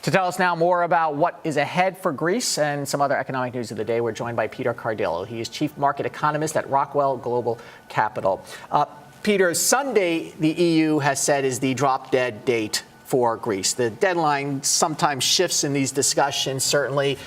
To tell us now more about what is ahead for Greece and some other economic news of the day, we're joined by Peter Cardillo. He is Chief Market Economist at Rockwell Global Capital. Peter, Sunday, the EU has said is the drop-dead date for Greece. The deadline sometimes shifts in these discussions, certainly.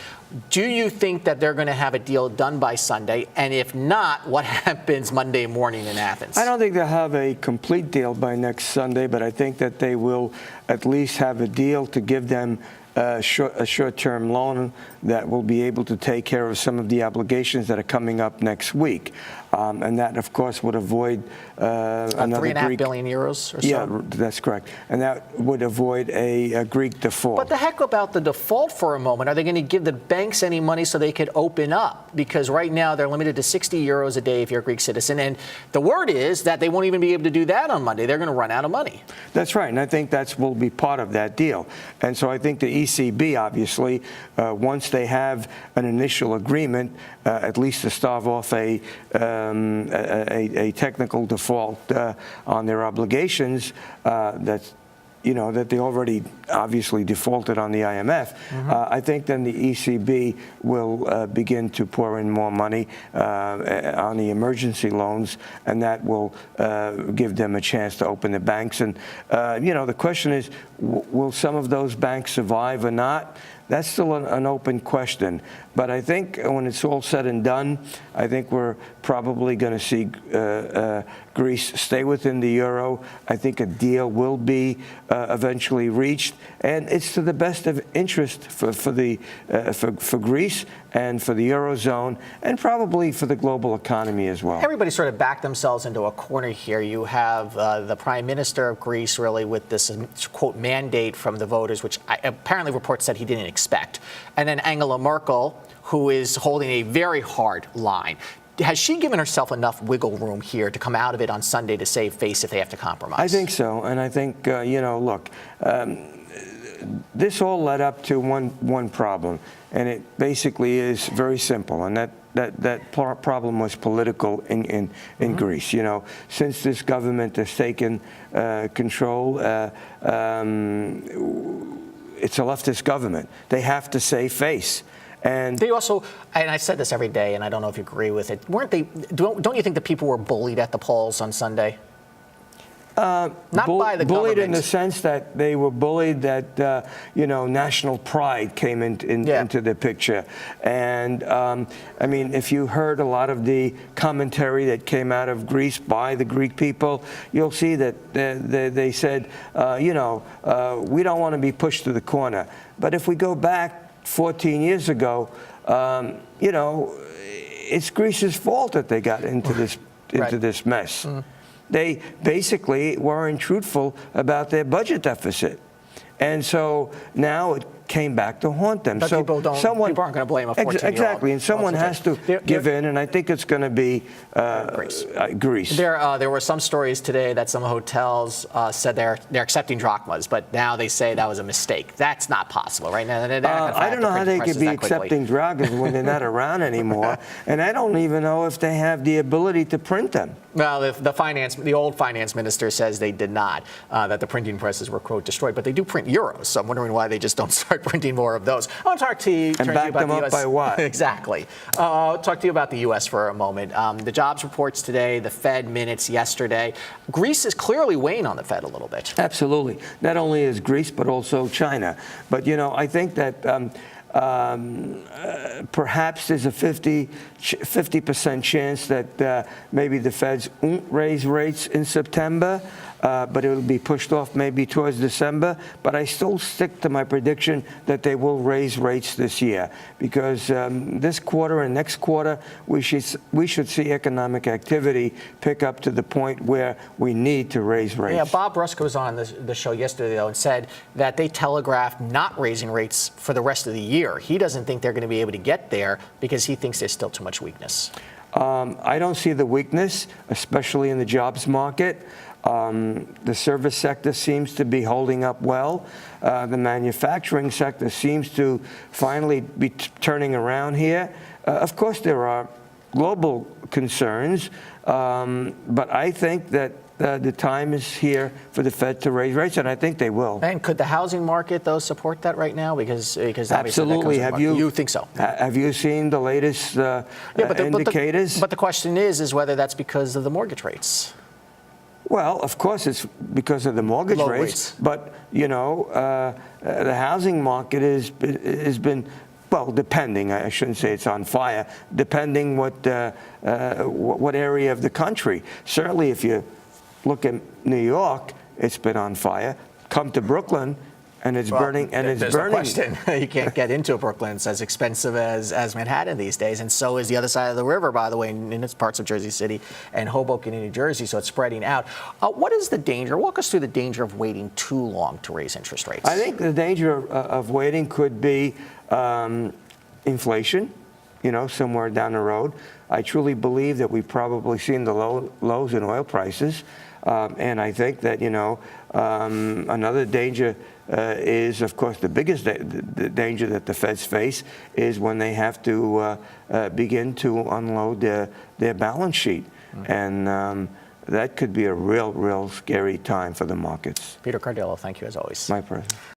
Do you think that they're going to have a deal done by Sunday? And if not, what happens Monday morning in Athens? I don't think they'll have a complete deal by next Sunday, but I think that they will at least have a deal to give them a short-term loan that will be able to take care of some of the obligations that are coming up next week. And that, of course, would avoid another €3.5 billion or so? Yeah, that's correct. And that would avoid a Greek default. But the heck about the default for a moment? Are they going to give the banks any money so they could open up? Because right now they're limited to €60 a day if you're a Greek citizen. And the word is that they won't even be able to do that on Monday. They're going to run out of money. That's right. And I think that will be part of that deal. And so I think the ECB, obviously, once they have an initial agreement, at least to stave off a technical default on their obligations, that they already obviously defaulted on the IMF. I think then the ECB will begin to pour in more money on the emergency loans, and that will give them a chance to open the banks. And, the question is, will some of those banks survive or not? That's still an open question. But I think when it's all said and done, I think we're probably going to see Greece stay within the euro. I think a deal will be eventually reached, and it's to the best of interest for Greece and for the eurozone, and probably for the global economy as well. Everybody sort of backed themselves into a corner here. You have the Prime Minister of Greece really with this quote mandate from the voters, which apparently reports said he didn't expect, and then Angela Merkel, who is holding a very hard line. Has she given herself enough wiggle room here to come out of it on Sunday to save face if they have to compromise? I think so. And I think, look, this all led up to one problem. And it basically is very simple. And that problem was political in Greece. Since this government has taken control, it's a leftist government. They have to save face. And they also, and I said this every day, and I don't know if you agree with it, weren't they? Don't you think the people were bullied at the polls on Sunday? Not by the bullied government. In the sense that they were bullied that national pride came into the picture. And I mean, if you heard a lot of the commentary that came out of Greece by the Greek people, you'll see that they said, we don't want to be pushed to the corner. But if we go back 14 years ago, it's Greece's fault that they got into this mess. They basically weren't truthful about their budget deficit. And so now it came back to haunt them. But so people aren't going to blame a 14-year-old. Exactly, and someone has to give in, and I think it's going to be Greece. There were some stories today that some hotels said they're accepting drachmas, but now they say that was a mistake. That's not possible, right? Now, I don't know how they could be accepting drachmas when they're not around anymore, and I don't even know if they have the ability to print them. Well, the old finance minister says they did not, that the printing presses were, quote, destroyed, but they do print euros, so I'm wondering why they just don't start printing more of those. I want to talk to you. And back them up by what? Exactly. I'll talk to you about the U.S. for a moment. The jobs reports today, the Fed minutes yesterday. Greece is clearly weighing on the Fed a little bit. Absolutely. Not only is Greece, but also China. But, I think that perhaps there's a 50% chance that maybe the Feds won't raise rates in September, but it will be pushed off maybe towards December. But I still stick to my prediction that they will raise rates this year, because this quarter and next quarter we should see economic activity pick up to the point where we need to raise rates. Yeah, Bob Rusk was on the show yesterday, though, and said that they telegraphed not raising rates for the rest of the year. He doesn't think they're going to be able to get there because he thinks there's still too much weakness. I don't see the weakness, especially in the jobs market. The service sector seems to be holding up well. The manufacturing sector seems to finally be turning around here. Of course, there are global concerns, but I think that the time is here for the Fed to raise rates, and I think they will. And could the housing market, though, support that right now? Because obviously Absolutely. that comes you think so? Have you seen the latest indicators? But the question is whether that's because of the mortgage rates. Well, of course, it's because of the mortgage Low rates. But the housing market has been. Well, depending, I shouldn't say it's on fire, depending what area of the country. Certainly, if you look at New York, it's been on fire. Come to Brooklyn, and it's burning, and it's burning. There's no question. You can't get into Brooklyn. It's as expensive as Manhattan these days, and so is the other side of the river, by the way, in its parts of Jersey City and Hoboken in New Jersey, so it's spreading out. What is the danger? Walk us through the danger of waiting too long to raise interest rates. I think the danger of waiting could be inflation, somewhere down the road. I truly believe that we've probably seen the lows in oil prices. And I think that, another danger is, of course, the biggest the danger that the Feds face is when they have to begin to unload their balance sheet. Mm-hmm. And that could be a real scary time for the markets. Peter Cardillo, thank you as always. My pleasure.